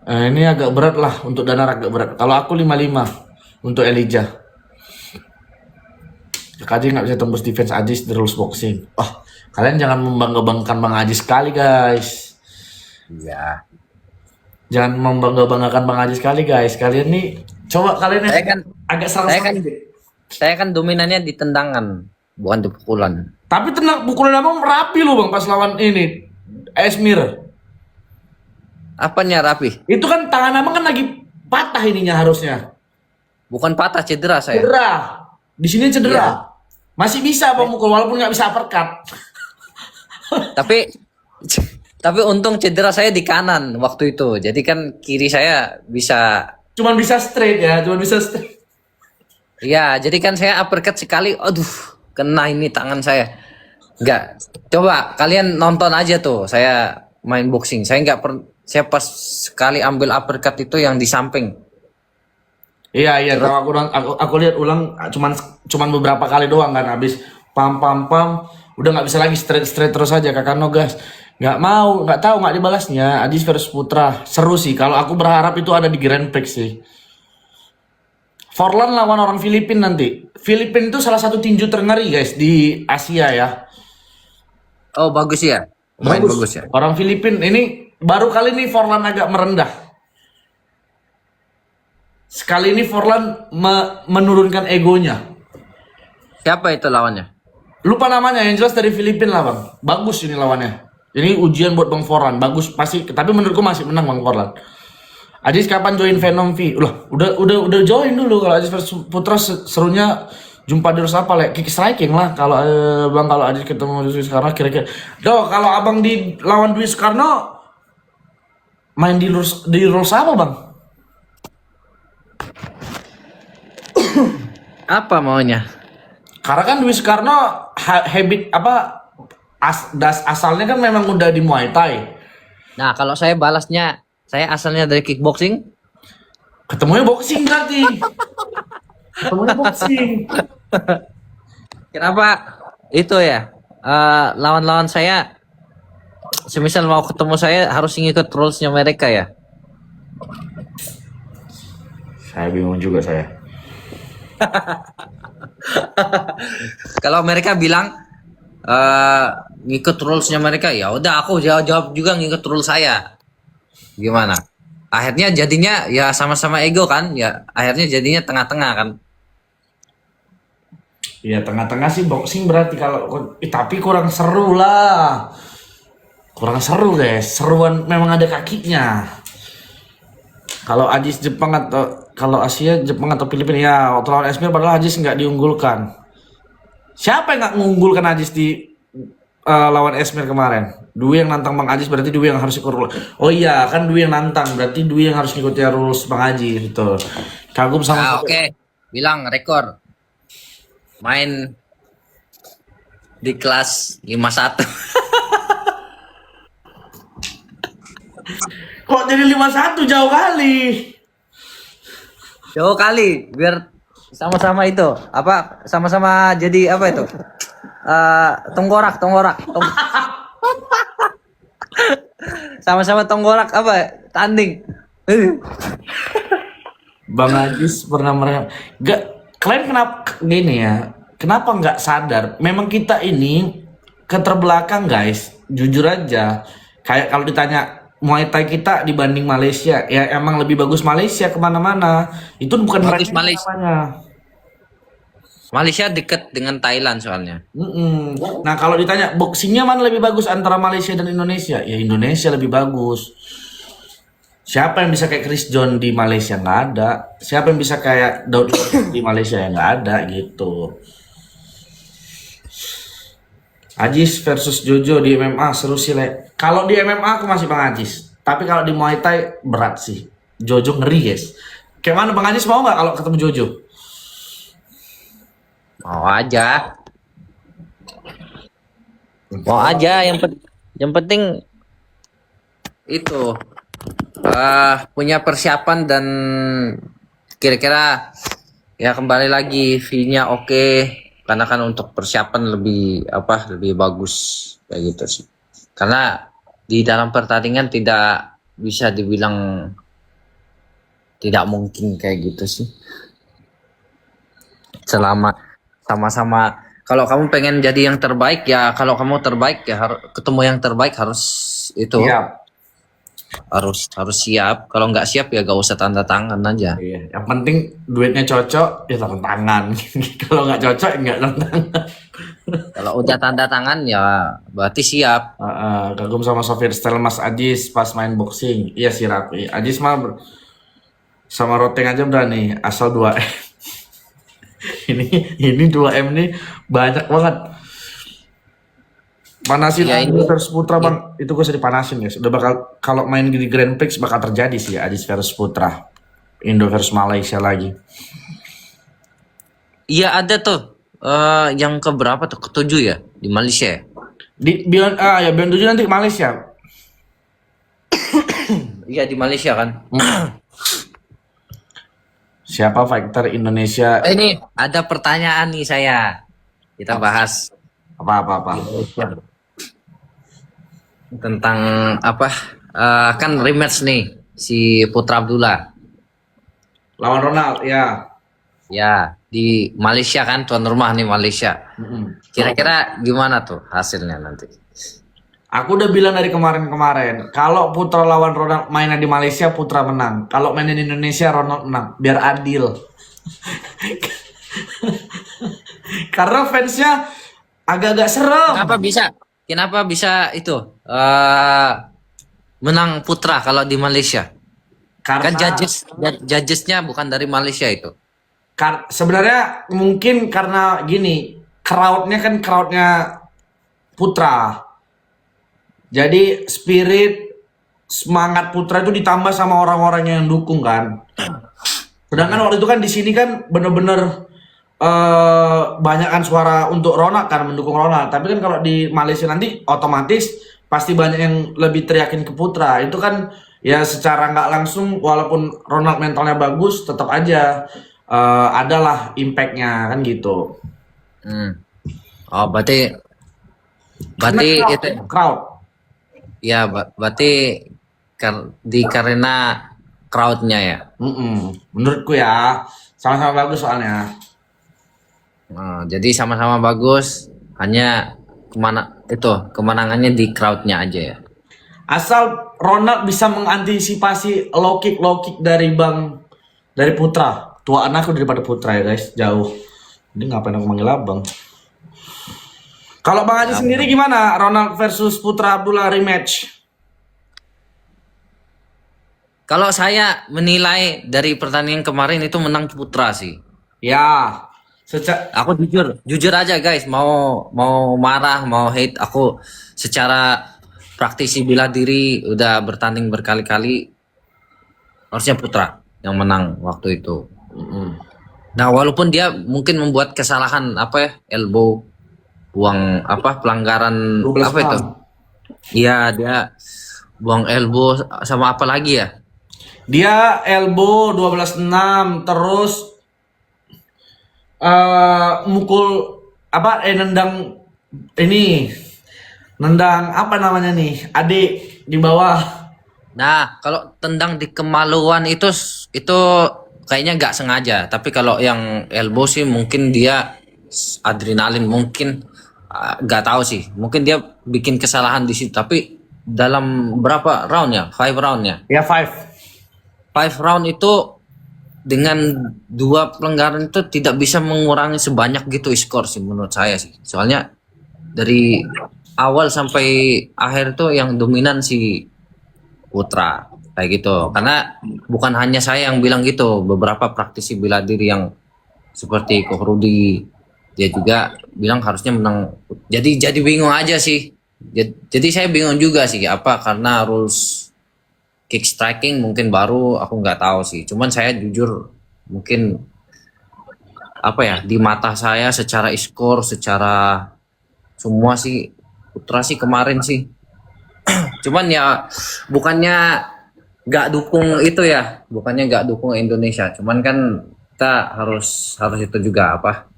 Ini agak berat lah untuk Danar, agak berat. Kalau aku 55 untuk Elijah. KJ nggak bisa tembus defense Ajis di rules boxing. Kalian jangan membangga-banggakan Bang Ajis sekali guys. Iya. Jangan membangga-banggakan Bang Ajis sekali guys. Kalian nih coba kalian agak salah. Saya kan dominannya di tendangan, bukan di pukulan. Tapi pukulan abang rapi loh bang pas lawan ini Esmir. Apanya rapi? Itu kan tangan abang kan lagi patah ininya harusnya. Bukan patah, cedera saya. Cedera. Di sini cedera. Iya. Masih bisa abang mukul walaupun nggak bisa uppercut. Tapi untung cedera saya di kanan waktu itu. Jadi kan kiri saya bisa. Cuman bisa straight ya, cuman bisa straight. Ya, jadi kan saya uppercut sekali, aduh, kena ini tangan saya. Enggak. Coba kalian nonton aja tuh, saya main boxing. Saya pas sekali ambil uppercut itu yang di samping. Iya, kalau aku lihat ulang cuman beberapa kali doang kan habis pam udah nggak bisa lagi straight terus aja Kakano gas. Nggak tahu nggak dibalasnya. Ajis versus Putra seru sih. Kalau aku berharap itu ada di Grand Prix sih. Forlan lawan orang Filipina nanti. Filipina itu salah satu tinju terngeri guys di Asia ya. Oh, bagus ya. Bagus ya. Orang Filipina ini baru kali ini Forlan agak merendah. Sekali ini Forlan menurunkan egonya. Siapa itu lawannya? Lupa namanya, yang jelas dari Filipina lah bang. Bagus ini lawannya. Ini ujian buat Bang Forlan, bagus pasti. Tapi menurutku masih menang Bang Forlan. Ajis kapan join Venom V? Udah join dulu. Kalau Ajis versus Putra serunya jumpa di apa lah? Kick striking lah. Kalau bang kalau Ajis ketemu Dwi Soekarno kira-kira. Kalau abang di lawan Dwi Soekarno main di rules apa bang? Apa maunya? Karena kan Dwi Soekarno habit apa asalnya kan memang udah di Muay Thai. Nah, kalau saya balasnya, saya asalnya dari kickboxing. Ketemunya boxing berarti. Ketemunya boxing. Kenapa? Itu ya. Lawan-lawan saya, semisal mau ketemu saya harus ngikut rules-nya mereka ya. Saya bingung juga saya. Kalau mereka bilang ngikut rules-nya mereka, ya udah aku jawab juga ngikut rules saya. Gimana? Akhirnya jadinya ya sama-sama ego kan? Ya akhirnya jadinya tengah-tengah kan? Iya tengah-tengah sih boxing berarti kalau tapi kurang seru lah. Kurang seru guys. Seruan memang ada kakinya. Kalau Ajis Jepang atau kalau Asia Jepang atau Filipina ya waktu lawan Esmir padahal Ajis nggak diunggulkan. Siapa yang nggak mengunggulkan Ajis di lawan Esmir kemarin? Dwi yang nantang Bang Ajis berarti Dwi yang harus ikut rules. Oh iya kan Dwi yang nantang berarti Dwi yang harus ikuti rules Bang Ajis gitu. Kagum sama. Oke. Bilang rekor main di kelas 51. Kok jadi 51 jauh kali? Jauh kali biar Sama-sama itu apa? Sama-sama jadi apa itu? Tenggorak. Sama-sama tenggorak apa? Tanding. Bang Ajis pernah gak, kalian kenapa gini ya? Kenapa nggak sadar? Memang kita ini keterbelakang guys. Jujur aja. Kayak kalau ditanya Muay Thai kita dibanding Malaysia, ya emang lebih bagus Malaysia kemana-mana. Itu bukan Bagus mereka Malaysia. namanya. Malaysia dekat dengan Thailand soalnya. Mm-mm. Nah kalau ditanya boxingnya mana lebih bagus antara Malaysia dan Indonesia? Ya Indonesia lebih bagus. Siapa yang bisa kayak Chris John di Malaysia? Nggak ada. Siapa yang bisa kayak Daud di Malaysia? Ya nggak ada gitu. Ajis versus Jojo di MMA seru sih Le. Kalau di MMA aku masih Bang Ajis. Tapi kalau di Muay Thai berat sih. Jojo ngeri guys. Kayak mana Bang Ajis mau nggak kalau ketemu Jojo? Mau aja. Mau aja. Yang penting itu punya persiapan dan kira-kira ya kembali lagi fee-nya oke. Karena kan untuk persiapan lebih bagus kayak gitu sih. Karena di dalam pertandingan tidak bisa dibilang tidak mungkin kayak gitu sih. Selama sama-sama kalau kamu pengen jadi yang terbaik ya, kalau kamu terbaik ya harus ketemu yang terbaik, harus itu Iya. harus siap. Kalau nggak siap ya gak usah tanda tangan aja. Iya. Yang penting duitnya cocok ya tanda tangan. Kalau nggak cocok ya nggak tanda tangan. Kalau udah tanda tangan ya berarti siap. Kagum sama Sofir style Mas Ajis pas main boxing. Iya sih Rapi. Ajis mah sama Roteng aja berani asal 2M. ini 2M nih banyak banget. Panasin Ya, Ajis ini versus Putra Bang. Itu gue usah dipanasin guys. Udah bakal kalau main di Grand Prix bakal terjadi sih Ajis versus Putra. Indo versus Malaysia lagi. iya ada tuh yang keberapa tuh, ketujuh ya di Malaysia ya? Di Beyond ya Beyond 7 nanti Malaysia. Iya di Malaysia kan. Siapa fighter Indonesia? Ini ada pertanyaan nih saya, kita bahas Apa? tentang apa, kan rematch nih si Putra Abdullah Lawan Ronald ya. ya di Malaysia kan, tuan rumah nih Malaysia. Kira-kira gimana tuh hasilnya nanti? Aku udah bilang dari kemarin, kalau Putra lawan Ronald mainnya di Malaysia, Putra menang. Kalau mainnya di Indonesia, Ronald menang. Biar adil. Karena fansnya agak-agak serem. Kenapa bisa itu menang Putra kalau di Malaysia? Kan Karena judgesnya bukan dari Malaysia itu. sebenarnya mungkin karena gini, crowdnya kan crowdnya Putra. Jadi spirit semangat Putra itu ditambah sama orang-orang yang dukung kan. Sedangkan waktu itu kan di sini kan bener-bener banyakan suara untuk Ronald kan, mendukung Ronald. Tapi kan kalau di Malaysia nanti otomatis pasti banyak yang lebih teriakin ke Putra. Itu kan ya secara nggak langsung walaupun Ronald mentalnya bagus, tetap aja adalah impactnya kan gitu. Oh berarti Karena itu crowd. ya, berarti karena crowdnya ya. Menurutku ya sama-sama bagus soalnya. Jadi sama-sama bagus, hanya kemenangannya di crowdnya aja ya. Asal Ronald bisa mengantisipasi low kick dari Putra. Tuaan aku daripada Putra ya guys, jauh. Ini ngapain aku manggil abang? Kalau Bang Haji sendiri gimana? Ronald versus Putra Abdullah rematch. Kalau saya menilai dari pertandingan kemarin itu menang Putra sih. Ya, Aku jujur aja guys, mau marah, mau hate, aku secara praktisi bela diri udah bertanding berkali-kali, harusnya Putra yang menang waktu itu. Nah, walaupun dia mungkin membuat kesalahan elbow, buang pelanggaran 12 apa itu? Iya, dia buang elbow sama apa lagi ya? Dia elbow 12-6 terus mukul apa nendang ini nendang apa namanya nih adik di bawah. Nah, kalau tendang di kemaluan itu kayaknya nggak sengaja. Tapi kalau yang elbow sih mungkin dia adrenalin mungkin nggak tahu sih. Mungkin dia bikin kesalahan di situ. Tapi dalam berapa round ya? 5 round ya. Ya five. 5 round itu dengan 2 pelanggaran itu tidak bisa mengurangi sebanyak gitu skor sih menurut saya sih. Soalnya dari awal sampai akhir tuh yang dominan si Putra kayak gitu. Karena bukan hanya saya yang bilang gitu, beberapa praktisi bela diri yang seperti Ko Rudi dia juga bilang harusnya menang. Jadi bingung aja sih. Jadi saya bingung juga sih apa karena rules kick striking mungkin baru aku nggak tahu sih. Cuman saya jujur mungkin apa ya di mata saya secara skor, secara semua sih Putra sih kemarin sih. Cuman ya bukannya nggak dukung itu ya, bukannya nggak dukung Indonesia. Cuman kan kita harus harus itu juga apa?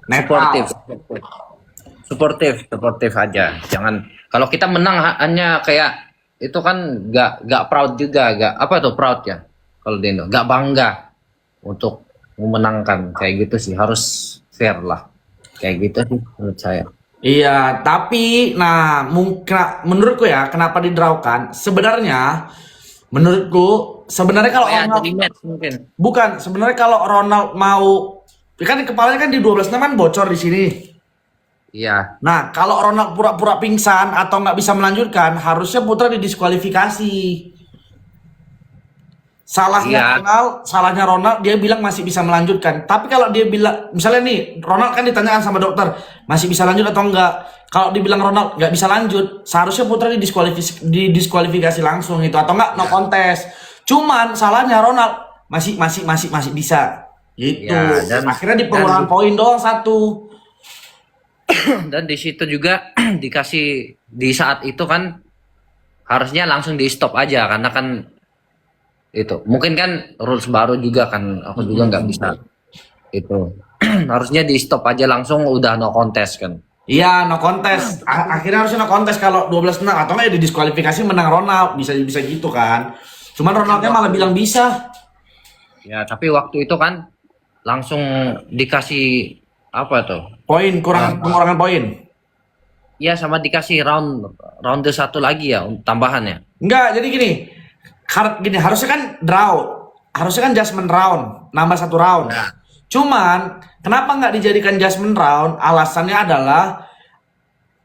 Suportif, Netral. suportif aja. Jangan kalau kita menang hanya kayak itu kan nggak proud juga, nggak apa tuh proud ya kalau di Indo, nggak bangga untuk memenangkan kayak gitu sih harus fair lah kayak gitu sih menurut saya. Iya, tapi nah mungkin menurutku ya kenapa didraukan? Sebenarnya menurutku sebenarnya kalau Kayak Ronald jadi match mungkin. bukan sebenarnya kalau Ronald mau kan kepalanya kan di 12 kan bocor di sini. Iya, Nah, kalau Ronald pura-pura pingsan atau nggak bisa melanjutkan, harusnya Putra didiskualifikasi. iya, Salahnya Ronald, dia bilang masih bisa melanjutkan. Tapi kalau dia bilang, misalnya nih, Ronald kan ditanyakan sama dokter, masih bisa lanjut atau enggak? Kalau dibilang Ronald nggak bisa lanjut, seharusnya Putra didiskualifikasi langsung itu atau enggak no contest. Cuman salahnya Ronald masih bisa. Gitu. iya. Akhirnya di pengurangan poin doang satu. Dan di situ juga dikasih di saat itu kan harusnya langsung di stop aja karena kan itu mungkin kan rules baru juga kan aku juga nggak bisa itu harusnya di stop aja langsung udah no contest kan. Iya, no contest. Akhirnya harusnya no contest kalau 12 menang atau enggak ya didiskualifikasi menang Ronald. Bisa bisa gitu kan. Cuman Ronaldnya malah bilang bisa. Ya tapi waktu itu kan langsung dikasih apa tuh Poin pengurangan poin. ya sama dikasih ronde satu lagi ya tambahannya. Enggak, jadi gini. Gini, harusnya kan draw. Harusnya kan judgment round, nambah satu round. Nah, Cuman, kenapa nggak dijadikan judgment round? Alasannya adalah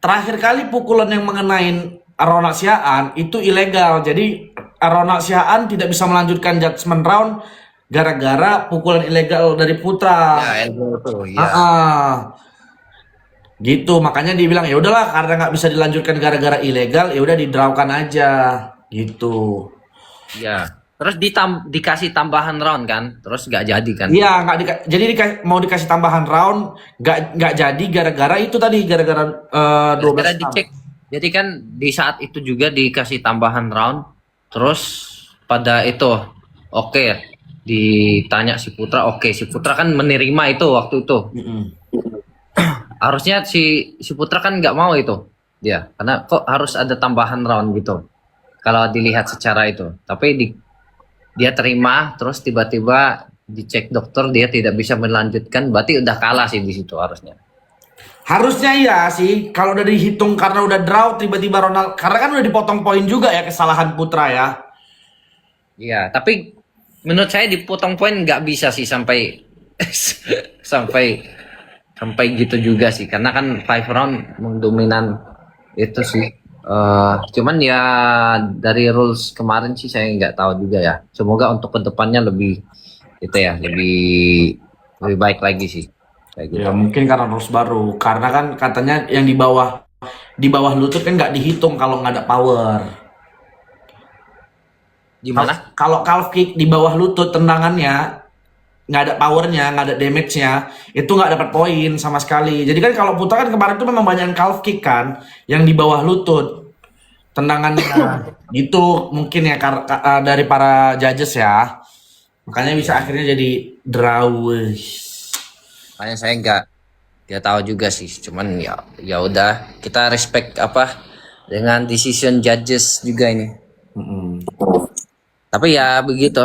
terakhir kali pukulan yang mengenai Ronald Siaan itu ilegal. Jadi Ronald Siaan tidak bisa melanjutkan judgment round gara-gara pukulan ilegal dari Putra. ya elbow tuh Ah, ya. ah. Gitu, makanya dibilang ya udahlah karena nggak bisa dilanjutkan gara-gara ilegal, ya udah didrawkan aja. Gitu. Ya terus dikasih tambahan round kan terus nggak jadi kan. Iya, nggak jadi mau dikasih tambahan round, nggak jadi gara-gara itu tadi gara-gara 12 Gara-gara dicek. Jadi kan di saat itu juga dikasih tambahan round. Terus pada itu oke ditanya si Putra oke si Putra kan menerima itu waktu itu. Mm-mm. Harusnya si Putra kan nggak mau itu dia karena kok harus ada tambahan round gitu. Kalau dilihat secara itu. Tapi dia terima terus tiba-tiba dicek dokter dia tidak bisa melanjutkan berarti udah kalah sih di situ harusnya. Harusnya iya sih, kalau udah dihitung karena udah draw tiba-tiba Ronald, karena kan udah dipotong poin juga ya kesalahan Putra ya. Iya, tapi menurut saya dipotong poin nggak bisa sih sampai sampai sampai gitu juga sih, karena kan 5 round mendominan itu sih. Cuman ya dari rules kemarin sih saya nggak tahu juga ya. Semoga untuk kedepannya lebih itu ya lebih baik lagi sih kayak gitu. Ya mungkin karena rules baru, karena kan katanya yang di bawah lutut kan nggak dihitung kalau nggak ada power. Gimana? Kalau calf kick di bawah lutut tendangannya nggak ada powernya, nggak ada damage-nya, itu nggak dapat poin sama sekali. Jadi kan kalau Putra kan kemarin tuh memang banyak calf kick kan, yang di bawah lutut tendangannya gitu mungkin ya dari para judges ya. Makanya bisa akhirnya jadi draw. Makanya saya nggak tahu juga sih. Cuman ya udah kita respect apa dengan decision judges juga ini. Mm-mm. Tapi ya begitu.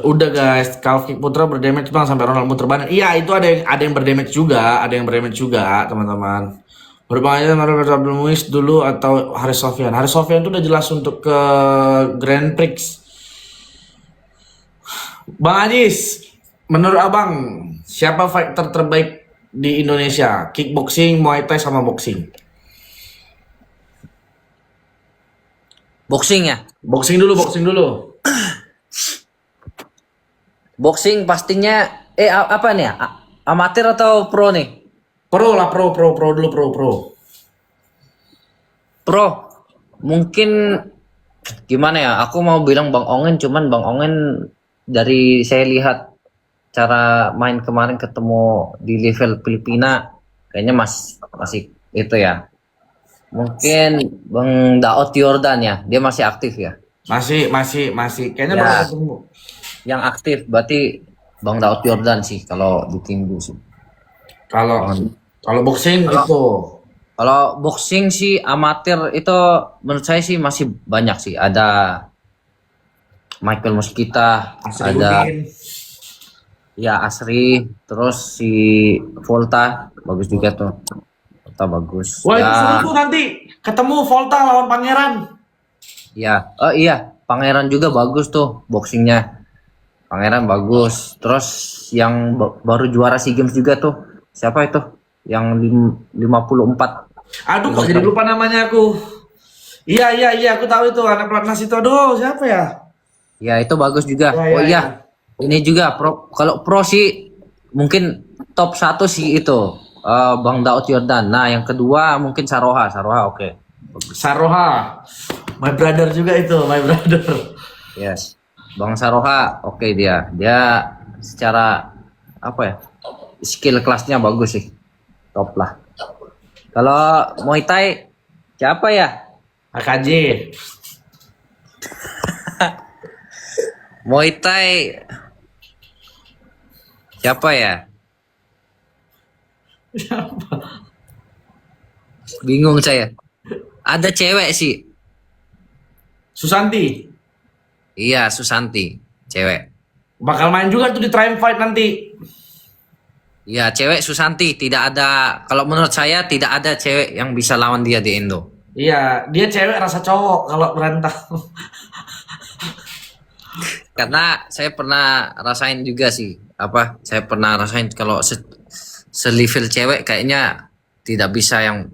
Udah guys, Kalvik Putra berdamage bang sampai Ronald muter badan. Iya itu ada yang berdamage juga, teman-teman. Berbanyak mereka Muiz dulu atau Haris Sofyan. Haris Sofyan itu udah jelas untuk ke Grand Prix. Bang Ajis, menurut abang siapa fighter terbaik di Indonesia? Kickboxing, Muay Thai sama boxing. Boxing ya. Boxing dulu. Boxing pastinya apa nih ya? Amatir atau pro nih? Pro lah, pro dulu, pro. Pro. Mungkin gimana ya? Aku mau bilang Bang Ongen, cuman Bang Ongen dari saya lihat cara main kemarin ketemu di level Filipina, kayaknya masih itu ya. Mungkin Bang Daot Yordan ya, dia masih aktif ya. Masih. Kayaknya Ya. baru ketemu. Yang aktif berarti Bang Daot Yordan sih kalau di tinju sih. Kalau boxing Kalau- itu. Kalau boxing sih amatir itu menurut saya sih masih banyak sih. Ada Michael Mosquita, Asri ada Udin. ya Asri, terus si Volta bagus juga tuh. Volta bagus. Wah itu Ya, seru tuh nanti ketemu Volta lawan Pangeran. ya. Oh iya, Pangeran juga bagus tuh boxingnya. Pangeran bagus. Terus yang baru juara SEA Games juga tuh. Siapa itu? Yang 54. Aduh kok jadi lupa namanya aku. Iya aku tahu itu anak pelatnas itu. Aduh siapa ya? Ya itu bagus juga. Ya, Oh ya, iya, ini juga pro. Kalau pro sih mungkin top 1 sih itu Bang Daud Yordan. Nah yang kedua mungkin Saroha. Saroha oke. Saroha. My brother juga itu, my brother. Yes. Bang Saroha oke dia. Dia secara apa ya? Skill kelasnya bagus sih. Top lah. Kalau Muay Thai siapa ya? AKJ. Muay Thai siapa ya? Bingung saya. Ada cewek sih. Susanti. Iya, Susanti, cewek. Bakal main juga tuh di Triumph Fight nanti. Iya, cewek Susanti. Tidak ada, kalau menurut saya tidak ada cewek yang bisa lawan dia di Indo. Iya, dia cewek rasa cowok kalau berantem. Karena saya pernah rasain juga sih. Saya pernah rasain kalau selevel cewek kayaknya tidak bisa yang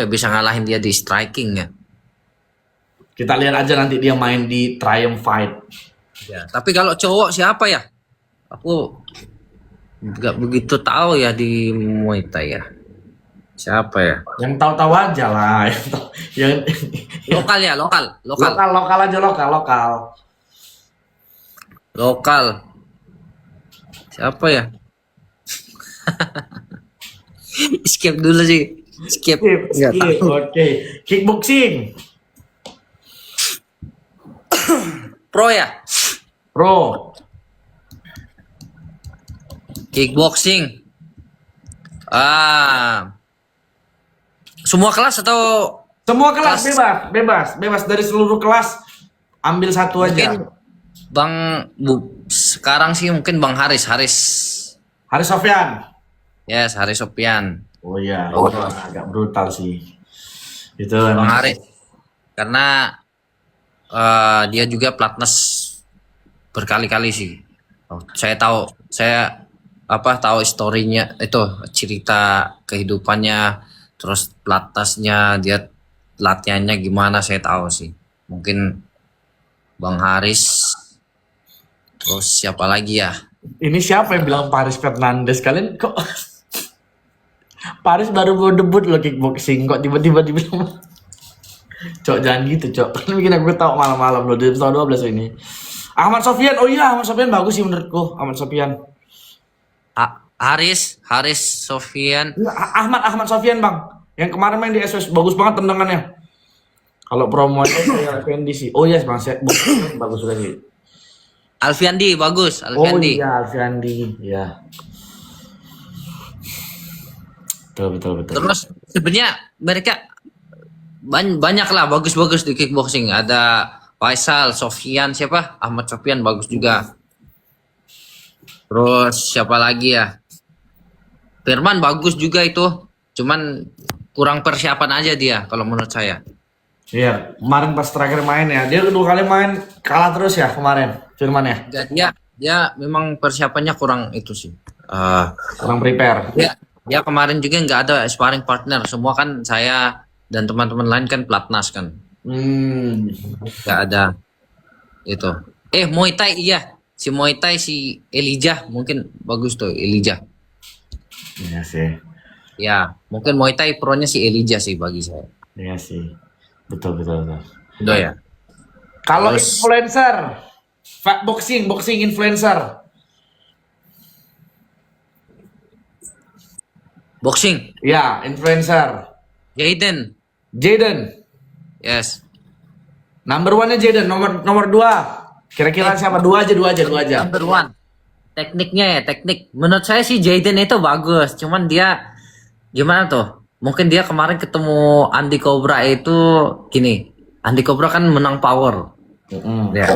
bisa ngalahin dia di strikingnya. Kita lihat aja nanti dia main di Triumph Fight. Ya, tapi kalau cowok siapa ya? Aku nggak begitu tahu ya di Muay Thai ya. Siapa ya? Yang tahu-tahu aja lah. Yang Lokal ya, lokal. lokal aja lokal. Lokal. Siapa ya? Skip dulu sih. Skip. Nggak Skip. tahu. Oke. Kickboxing. Pro ya? Pro. Kickboxing. Semua kelas atau Semua kelas Kelas. bebas dari seluruh kelas. Ambil satu aja. mungkin sekarang sih mungkin Bang Haris Haris Sofyan. Yes, Haris Sopian. Oh iya, itu agak brutal sih. Itu Bang emang. Haris. Karena dia juga platnas berkali-kali sih. Saya tahu historinya itu, cerita kehidupannya, terus platnasnya, dia latihannya gimana saya tahu sih. Mungkin Bang Haris, terus siapa lagi ya? Ini siapa yang bilang Paris Fernandes? Kalian kok Paris baru mau debut loh kickboxing, kok tiba-tiba dibilang Cok jangan gitu Cok. Kan bikin aku tahu malam-malam loh di tahun 12 ini. Ahmad Sofyan, oh iya Ahmad Sofyan bagus sih menurutku. Ahmad Sofyan. Haris Sofian. Ahmad Sofyan bang, yang kemarin main di SOS bagus banget tendangannya. Kalau promo itu kayak Fendi sih. Oh iya bang, bagus juga sih. Alfiandi bagus, Oh Alfiandi. iya, Alfiandi. Ya. Betul. Terus sebenarnya mereka banyak lah bagus-bagus di kickboxing. Ada Faisal, Sofian, siapa? Ahmad Sofian bagus juga. Terus siapa lagi ya? Firman bagus juga itu. Cuman kurang persiapan aja dia kalau menurut saya. Iya, kemarin pas terakhir main ya, dia kedua kali main kalah terus ya kemarin, Firman ya. Enggak, dia memang persiapannya kurang itu sih. Kurang prepare. Dia kemarin juga nggak ada sparring partner. Semua kan saya dan teman-teman lain kan pelatnas kan. Nggak ada itu. Muay Thai iya. Si Muay Thai si Elijah mungkin bagus tuh Elijah. Iya sih. Ya, mungkin Muay Thai pro-nya si Elijah sih bagi saya. Iya sih. Betul. Udah ya. Kalau Terus- influencer, boxing influencer. Boxing, Ya, influencer. Jaden. Jaden. Yes. Number one-nya Jaden, nomor 2. Kira-kira siapa? Dua aja. Number one. Tekniknya ya, teknik. Menurut saya sih Jaden itu bagus. Cuman dia gimana tuh? Mungkin dia kemarin ketemu Andy Cobra itu gini. Andy Cobra kan menang power. Ya.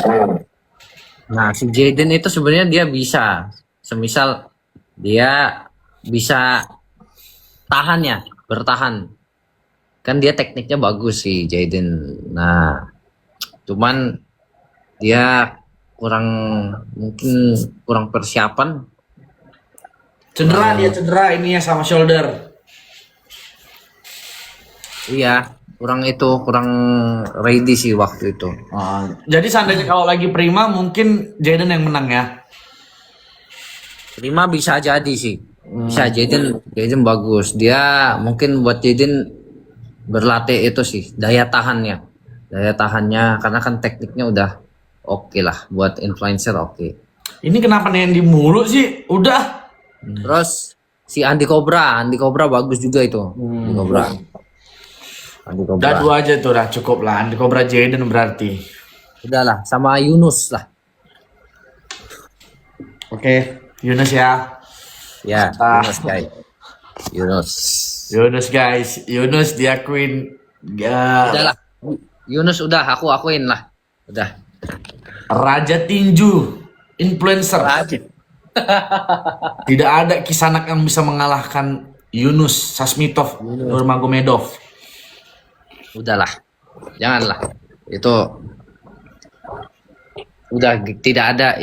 Nah, si Jaden itu sebenarnya dia bisa. Semisal dia bisa tahan ya, bertahan. Kan dia tekniknya bagus sih Jaden. Nah, cuman dia mungkin kurang persiapan. Dia cedera ininya sama shoulder. Iya, kurang ready sih waktu itu. Jadi seandainya kalau lagi prima mungkin Jaden yang menang ya. Prima bisa jadi sih. Bisa Jaden bagus. Dia mungkin buat Jaden berlatih itu sih daya tahannya. Daya tahannya karena kan tekniknya udah oke lah buat influencer oke. Ini kenapa Nendi mulu sih? Udah. Terus si Andy Cobra bagus juga itu. Andy Cobra. Udah 2 aja tuh, udah cukup lah. Andi Cobra Jaden berarti. Udahlah sama Yunus lah. Oke, Yunus ya. Ya, Yunus guys. Yunus diakuin. Ya. Udahlah. Yunus udah aku akuin lah. Udah. Raja tinju, influencer. Tidak ada kisanak yang bisa mengalahkan Yunus Sasmitov Nurmagomedov. Udahlah. Janganlah. Itu udah tidak ada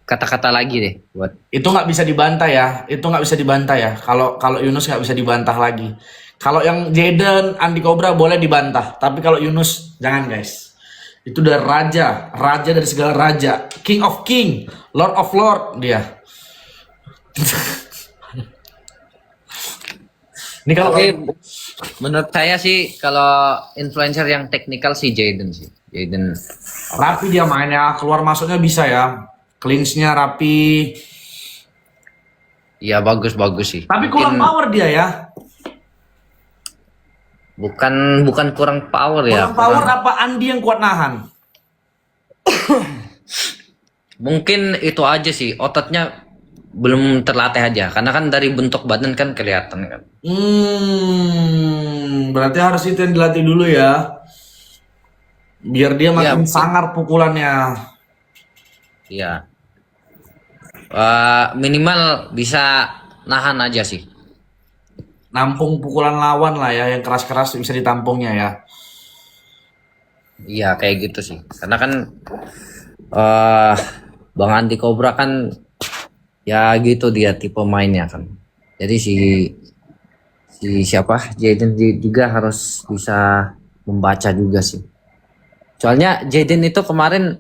kata-kata lagi deh buat Itu nggak bisa dibantah ya. Kalau Yunus nggak bisa dibantah lagi. Kalau yang Jaden, Andi Cobra boleh dibantah. Tapi kalau Yunus jangan guys. Itu udah raja dari segala raja, king of king, lord of lord dia. Ini kalau Oke, menurut saya sih kalau influencer yang teknikal sih Jaden sih. Jaden rapi dia mainnya, keluar masuknya bisa ya. Clinch-nya rapi. ya bagus sih. Tapi kurang power dia ya. Bukan kurang power ya. Kurang power apa Andi yang kuat nahan? Mungkin itu aja sih, ototnya belum terlatih aja. Karena kan dari bentuk badan kan kelihatan kan. Berarti harus itu yang dilatih dulu ya. Biar dia makin sangar pukulannya. Iya. Minimal bisa nahan aja sih. Nampung pukulan lawan lah ya, yang keras-keras bisa ditampungnya ya. Iya kayak gitu sih. Karena kan Bang Andi Cobra kan ya gitu dia tipe mainnya kan. Jadi si siapa Jaden juga harus bisa membaca juga sih. Soalnya Jaden itu kemarin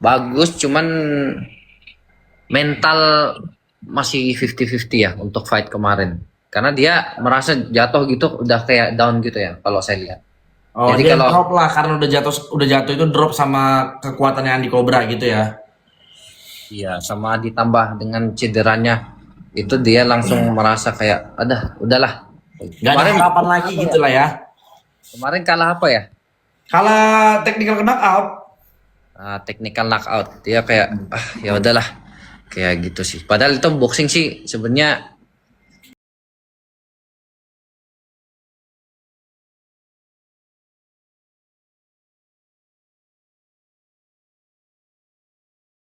bagus cuman mental masih 50-50 ya untuk fight kemarin. Karena dia merasa jatuh gitu udah kayak down gitu ya kalau saya lihat. Oh, Jadi dia kalau drop lah karena udah jatuh itu drop sama kekuatannya Andi Cobra gitu ya. iya sama ditambah dengan cederanya itu dia langsung merasa kayak udahlah. Gak ada harapan lagi gitu lah ya. Kemarin kalah apa ya? Kalau technical knockout, Technical knockout dia kayak ya udahlah kayak gitu sih. Padahal itu boxing sih sebenarnya